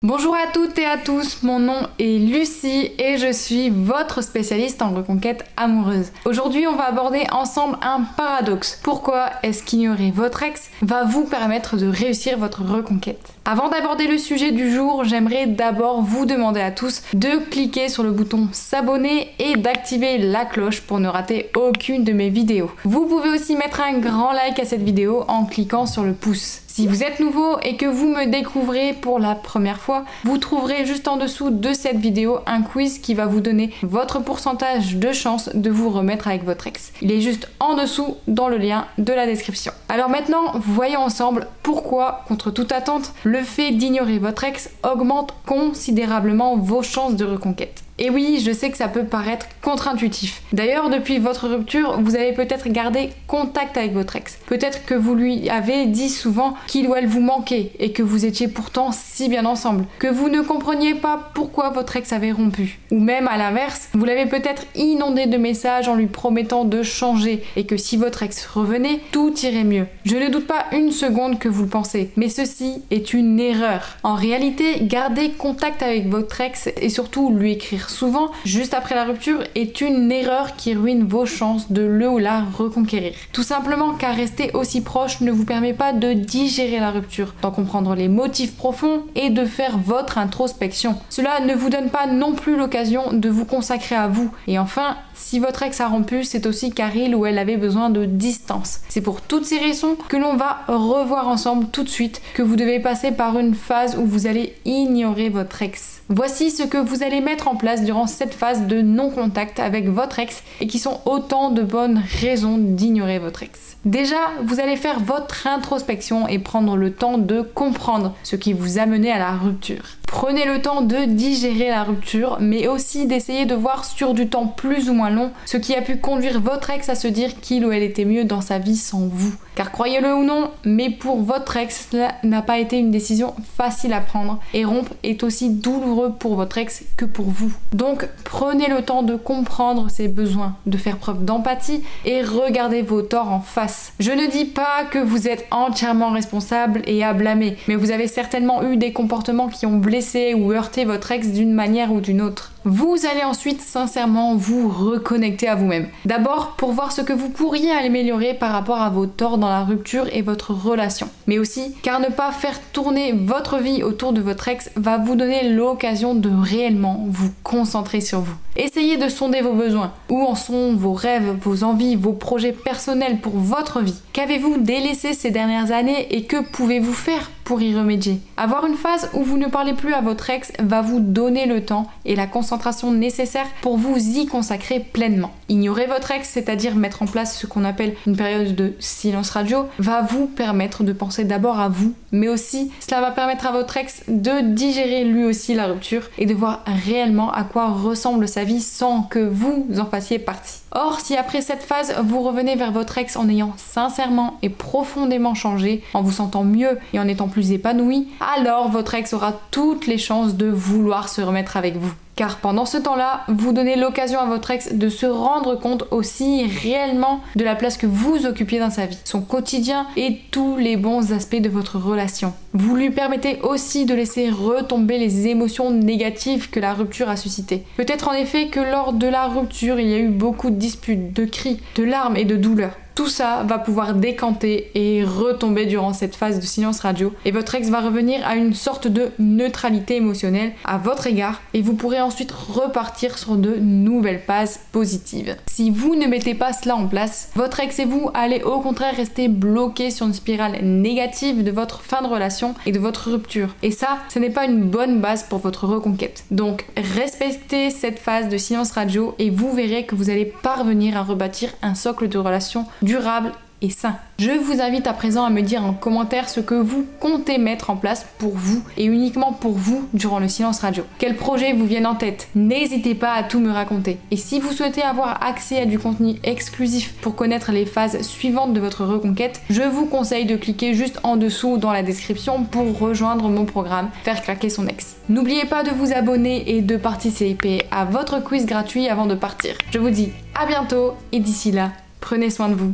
Bonjour à toutes et à tous, mon nom est Lucie et je suis votre spécialiste en reconquête amoureuse. Aujourd'hui, on va aborder ensemble un paradoxe. Pourquoi est-ce qu'ignorer votre ex va vous permettre de réussir votre reconquête? Avant d'aborder le sujet du jour, j'aimerais d'abord vous demander à tous de cliquer sur le bouton s'abonner et d'activer la cloche pour ne rater aucune de mes vidéos. Vous pouvez aussi mettre un grand like à cette vidéo en cliquant sur le pouce. Si vous êtes nouveau et que vous me découvrez pour la première fois, vous trouverez juste en dessous de cette vidéo un quiz qui va vous donner votre pourcentage de chance de vous remettre avec votre ex. Il est juste en dessous dans le lien de la description. Alors maintenant, voyons ensemble pourquoi, contre toute attente, le fait d'ignorer votre ex augmente considérablement vos chances de reconquête. Et oui, je sais que ça peut paraître contre-intuitif. D'ailleurs, depuis votre rupture, vous avez peut-être gardé contact avec votre ex. Peut-être que vous lui avez dit souvent qu'il ou elle vous manquait et que vous étiez pourtant si bien ensemble, que vous ne compreniez pas pourquoi votre ex avait rompu. Ou même à l'inverse, vous l'avez peut-être inondé de messages en lui promettant de changer et que si votre ex revenait, tout irait mieux. Je ne doute pas une seconde que vous le pensez, mais ceci est une erreur. En réalité, garder contact avec votre ex et surtout lui écrire souvent, juste après la rupture, est une erreur qui ruine vos chances de le ou la reconquérir. Tout simplement car rester aussi proche ne vous permet pas de digérer la rupture, d'en comprendre les motifs profonds et de faire votre introspection. Cela ne vous donne pas non plus l'occasion de vous consacrer à vous. Et enfin, si votre ex a rompu, c'est aussi car il ou elle avait besoin de distance. C'est pour toutes ces raisons que l'on va revoir ensemble tout de suite que vous devez passer par une phase où vous allez ignorer votre ex. Voici ce que vous allez mettre en place durant cette phase de non-contact avec votre ex et qui sont autant de bonnes raisons d'ignorer votre ex. Déjà, vous allez faire votre introspection et prendre le temps de comprendre ce qui vous a mené à la rupture. Prenez le temps de digérer la rupture, mais aussi d'essayer de voir sur du temps plus ou moins long ce qui a pu conduire votre ex à se dire qu'il ou elle était mieux dans sa vie sans vous. Car croyez-le ou non, mais pour votre ex, cela n'a pas été une décision facile à prendre et rompre est aussi douloureux pour votre ex que pour vous. Donc prenez le temps de comprendre ses besoins, de faire preuve d'empathie et regardez vos torts en face. Je ne dis pas que vous êtes entièrement responsable et à blâmer, mais vous avez certainement eu des comportements qui ont blessé ou heurté votre ex d'une manière ou d'une autre. Vous allez ensuite sincèrement vous reconnecter à vous-même. D'abord pour voir ce que vous pourriez améliorer par rapport à vos torts dans la rupture et votre relation. Mais aussi car ne pas faire tourner votre vie autour de votre ex va vous donner l'occasion de réellement vous concentrer sur vous. Essayez de sonder vos besoins. Où en sont vos rêves, vos envies, vos projets personnels pour votre vie? Qu'avez-vous délaissé ces dernières années et que pouvez-vous faire pour y remédier? Avoir une phase où vous ne parlez plus à votre ex va vous donner le temps et la concentration nécessaire pour vous y consacrer pleinement. Ignorer votre ex, c'est-à-dire mettre en place ce qu'on appelle une période de silence radio, va vous permettre de penser d'abord à vous, mais aussi cela va permettre à votre ex de digérer lui aussi la rupture et de voir réellement à quoi ressemble sa vie sans que vous en fassiez partie. Or, si après cette phase, vous revenez vers votre ex en ayant sincèrement et profondément changé, en vous sentant mieux et en étant plus épanoui, alors votre ex aura toutes les chances de vouloir se remettre avec vous. Car pendant ce temps-là, vous donnez l'occasion à votre ex de se rendre compte aussi réellement de la place que vous occupiez dans sa vie, son quotidien et tous les bons aspects de votre relation. Vous lui permettez aussi de laisser retomber les émotions négatives que la rupture a suscitées. Peut-être en effet que lors de la rupture, il y a eu beaucoup de disputes, de cris, de larmes et de douleurs. Tout ça va pouvoir décanter et retomber durant cette phase de silence radio et votre ex va revenir à une sorte de neutralité émotionnelle à votre égard et vous pourrez ensuite repartir sur de nouvelles phases positives. Si vous ne mettez pas cela en place, votre ex et vous allez au contraire rester bloqués sur une spirale négative de votre fin de relation et de votre rupture. Et ça, ce n'est pas une bonne base pour votre reconquête. Donc respectez cette phase de silence radio et vous verrez que vous allez parvenir à rebâtir un socle de relations durable et sain. Je vous invite à présent à me dire en commentaire ce que vous comptez mettre en place pour vous et uniquement pour vous durant le silence radio. Quels projets vous viennent en tête? N'hésitez pas à tout me raconter. Et si vous souhaitez avoir accès à du contenu exclusif pour connaître les phases suivantes de votre reconquête, je vous conseille de cliquer juste en dessous dans la description pour rejoindre mon programme Faire craquer son ex. N'oubliez pas de vous abonner et de participer à votre quiz gratuit avant de partir. Je vous dis à bientôt et d'ici là, prenez soin de vous.